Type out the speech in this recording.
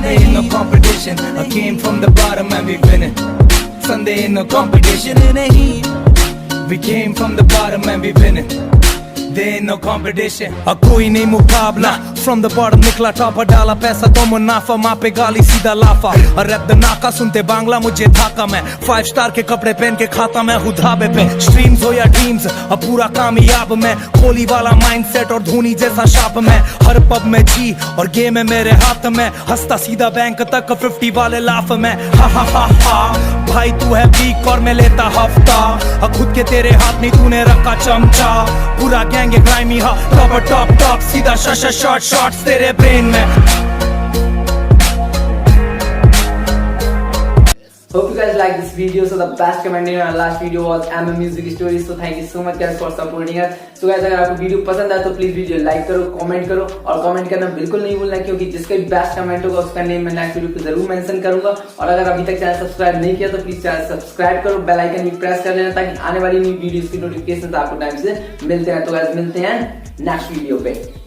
There ain't no competition. I came from the bottom and we winning. Son, there ain't no competition. We came from the bottom and we winning. There ain't no competition. कोई नहीं मुकाबला. From the bottom निकला topper डाला पैसा तो मुनाफा माँ पे गाली सीधा लाफा. और रैप द नाका सुनते बांग्ला मुझे थाका मैं. 5 स्टार के कपड़े पहन के खाता मैं हूँ ढाबे पे. स्ट्रीम्स हो या ड्रीम्स अब पूरा कामयाब मैं. कोहली वाला माइंडसेट और धोनी जैसा शाप मैं. हर पब में जी और गेम है मेरे हाथ में. हंसता सीधा बैंक तक 50 वाले लाफ में. हा हा हा हा भाई तू है वीक और मैं लेता हफ्ता. खुद के तेरे हाथ नहीं तूने रखा चमचा. पूरा गैंग ग्राइमी हा टॉप टॉप सीधा शॉट शॉट्स तेरे ब्रेन में. Hope you guys like this video. So the best comment in our last video was MM Music Stories. So thank you so much guys for supporting us. So guys अगर आपको video पसंद आए तो please video like करो, comment करो और comment करना बिल्कुल नहीं भूलना क्योंकि जिसका भी बेस्ट कमेंट होगा उसका नेम मैं नेक्स्ट वीडियो पे जरूर मेंशन करूंगा. और अगर अभी तक चैनल सब्सक्राइब नहीं किया तो प्लीज चैनल सब्सक्राइब करो, बेल आइकन भी प्रेस कर लेना ताकि आने वाली न्यू वीडियोस की नोटिफिकेशन आपको टाइम से मिलते हैं. तो गाइस मिलते हैं नेक्स्ट वीडियो पे.